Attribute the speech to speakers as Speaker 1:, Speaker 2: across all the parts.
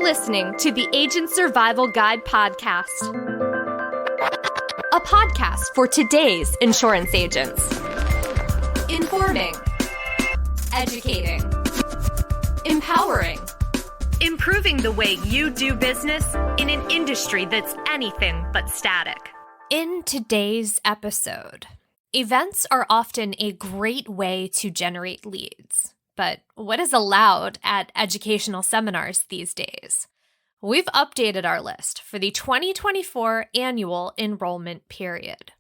Speaker 1: listening to the Agent Survival Guide podcast, a podcast for today's insurance agents. Informing, educating, empowering, improving the way you do business in an industry that's anything but static. In today's episode, events are often a great way to generate leads. But what is allowed at educational seminars these days? We've updated our list for the 2024 annual enrollment period.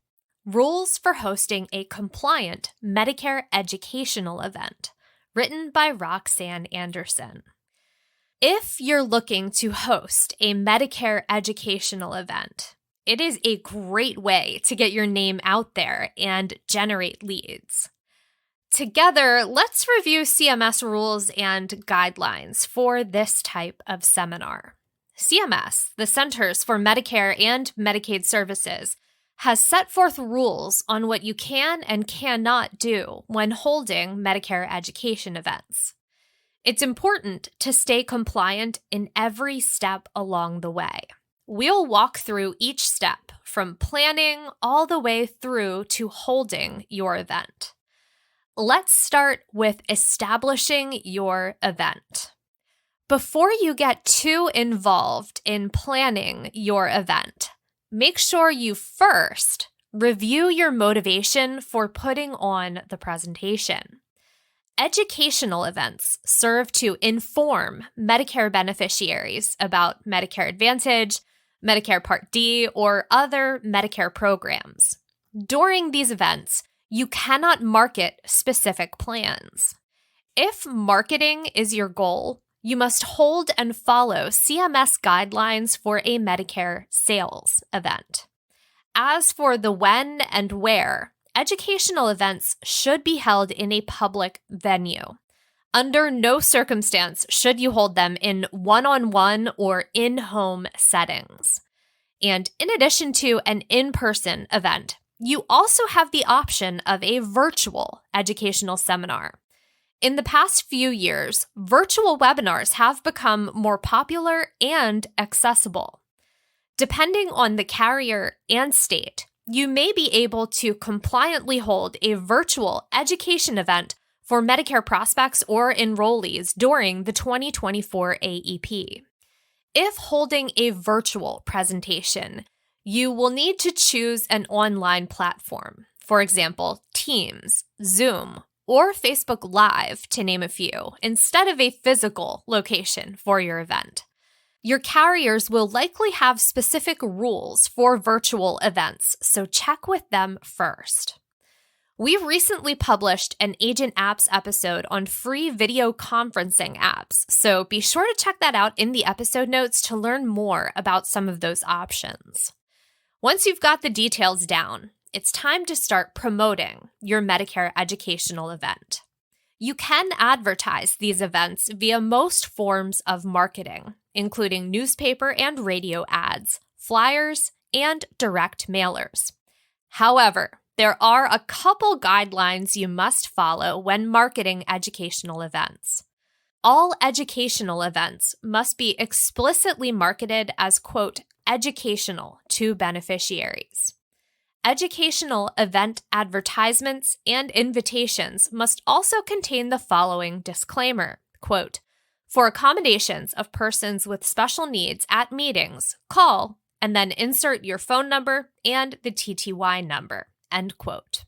Speaker 1: Rules for hosting a compliant Medicare educational event, written by Roxanne Anderson. If you're looking to host a Medicare educational event, it is a great way to get your name out there and generate leads. Together, let's review CMS rules and guidelines for this type of seminar. CMS, the Centers for Medicare and Medicaid Services, has set forth rules on what you can and cannot do when holding Medicare education events. It's important to stay compliant in every step along the way. We'll walk through each step from planning all the way through to holding your event. Let's start with establishing your event. Before you get too involved in planning your event, make sure you first review your motivation for putting on the presentation. Educational events serve to inform Medicare beneficiaries about Medicare Advantage, Medicare Part D, or other Medicare programs. During these events, you cannot market specific plans. If marketing is your goal, you must hold and follow CMS guidelines for a Medicare sales event. As for the when and where, educational events should be held in a public venue. Under no circumstance should you hold them in one-on-one or in-home settings. And in addition to an in-person event, you also have the option of a virtual educational seminar. In the past few years, virtual webinars have become more popular and accessible. Depending on the carrier and state, you may be able to compliantly hold a virtual education event for Medicare prospects or enrollees during the 2024 AEP. If holding a virtual presentation, you will need to choose an online platform, for example, Teams, Zoom, or Facebook Live, to name a few, instead of a physical location for your event. Your carriers will likely have specific rules for virtual events, so check with them first. We've recently published an Agent Apps episode on free video conferencing apps, so be sure to check that out in the episode notes to learn more about some of those options. Once you've got the details down, it's time to start promoting your Medicare educational event. You can advertise these events via most forms of marketing, including newspaper and radio ads, flyers, and direct mailers. However, there are a couple guidelines you must follow when marketing educational events. All educational events must be explicitly marketed as, quote, educational to beneficiaries. Educational event advertisements and invitations must also contain the following disclaimer, quote, for accommodations of persons with special needs at meetings, call, and then insert your phone number and the TTY number, end quote.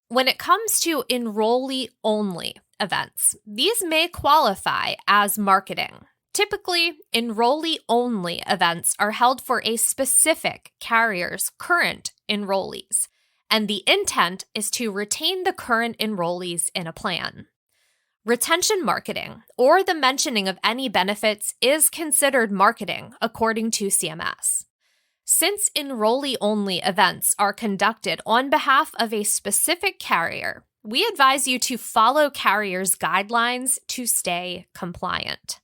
Speaker 1: When it comes to enrollee-only events, these may qualify as marketing. Typically, enrollee-only events are held for a specific carrier's current enrollees, and the intent is to retain the current enrollees in a plan. Retention marketing, or the mentioning of any benefits, is considered marketing according to CMS. Since enrollee-only events are conducted on behalf of a specific carrier, we advise you to follow carriers' guidelines to stay compliant.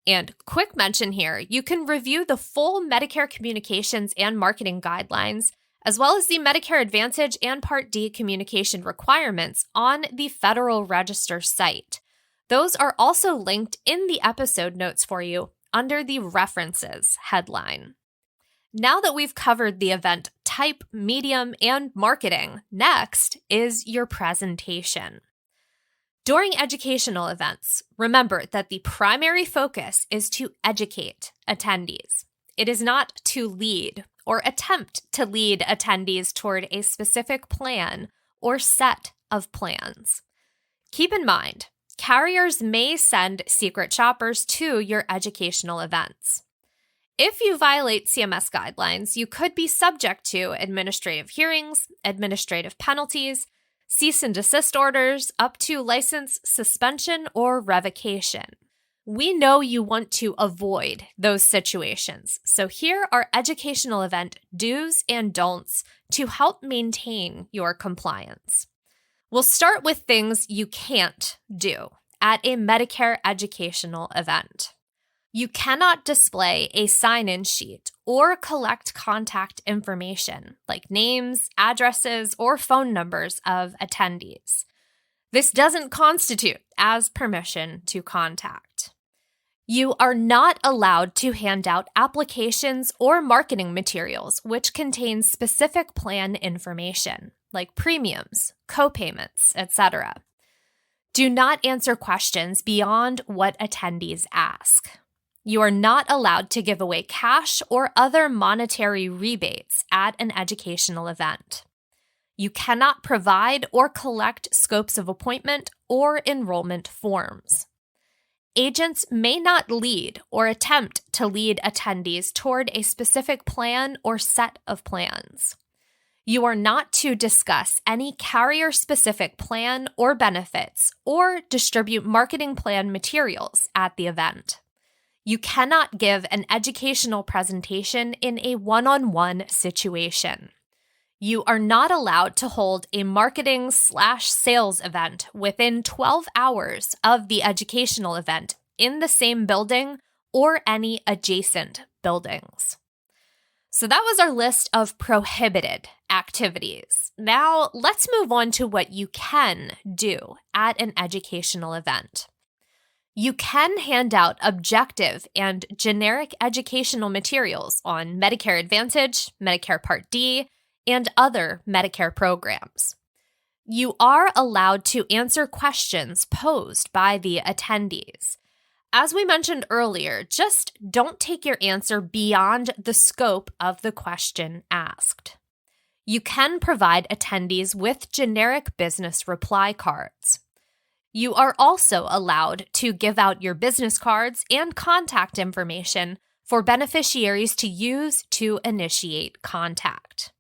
Speaker 1: And quick mention here, you can review the full Medicare communications and marketing guidelines, as well as the Medicare Advantage and Part D communication requirements on the Federal Register site. Those are also linked in the episode notes for you under the References headline. Now that we've covered the event type, medium, and marketing, next is your presentation. During educational events, remember that the primary focus is to educate attendees. It is not to lead or attempt to lead attendees toward a specific plan or set of plans. Keep in mind, carriers may send secret shoppers to your educational events. If you violate CMS guidelines, you could be subject to administrative hearings, administrative penalties, cease and desist orders, up to license suspension or revocation. We know you want to avoid those situations, so here are educational event do's and don'ts to help maintain your compliance. We'll start with things you can't do at a Medicare educational event. You cannot display a sign-in sheet or collect contact information like names, addresses, or phone numbers of attendees. This doesn't constitute as permission to contact. You are not allowed to hand out applications or marketing materials which contain specific plan information like premiums, co-payments, etc. Do not answer questions beyond what attendees ask. You are not allowed to give away cash or other monetary rebates at an educational event. You cannot provide or collect scopes of appointment or enrollment forms. Agents may not lead or attempt to lead attendees toward a specific plan or set of plans. You are not to discuss any carrier-specific plan or benefits or distribute marketing plan materials at the event. You cannot give an educational presentation in a one-on-one situation. You are not allowed to hold a marketing/sales event within 12 hours of the educational event in the same building or any adjacent buildings. So that was our list of prohibited activities. Now let's move on to what you can do at an educational event. You can hand out objective and generic educational materials on Medicare Advantage, Medicare Part D, and other Medicare programs. You are allowed to answer questions posed by the attendees. As we mentioned earlier, just don't take your answer beyond the scope of the question asked. You can provide attendees with generic business reply cards. You are also allowed to give out your business cards and contact information for beneficiaries to use to initiate contact.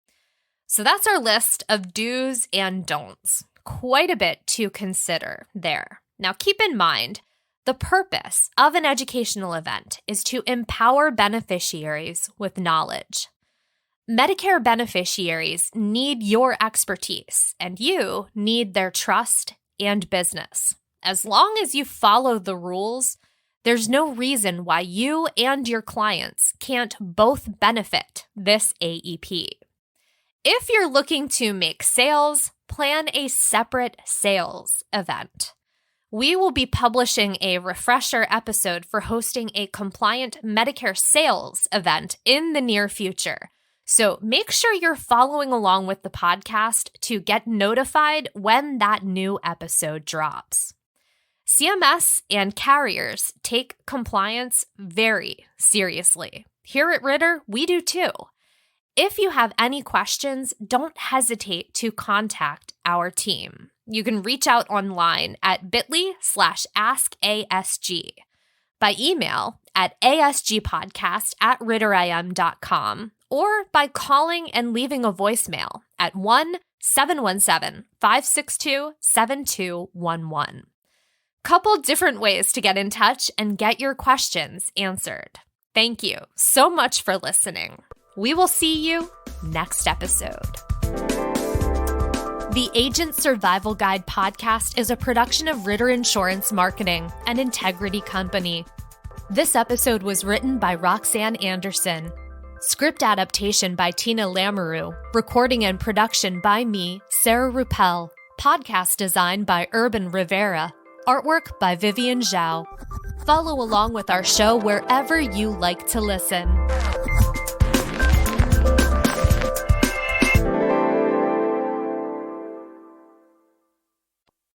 Speaker 1: So that's our list of do's and don'ts. Quite a bit to consider there. Now keep in mind, the purpose of an educational event is to empower beneficiaries with knowledge. Medicare beneficiaries need your expertise, and you need their trust and business. As long as you follow the rules, there's no reason why you and your clients can't both benefit this AEP. If you're looking to make sales, plan a separate sales event. We will be publishing a refresher episode for hosting a compliant Medicare sales event in the near future. So make sure you're following along with the podcast to get notified when that new episode drops. CMS and carriers take compliance very seriously. Here at Ritter, we do too. If you have any questions, don't hesitate to contact our team. You can reach out online at bit.ly/askasg, by email at asgpodcast@ritterim.com, or by calling and leaving a voicemail at 1-717-562-7211. Couple different ways to get in touch and get your questions answered. Thank you so much for listening. We will see you next episode. The Agent Survival Guide podcast is a production of Ritter Insurance Marketing, an Integrity company. This episode was written by Roxanne Anderson. Script adaptation by Tina Lamoureux. Recording and production by me, Sarah Ruppel. Podcast design by Urban Rivera. Artwork by Vivian Zhao. Follow along with our show wherever you like to listen.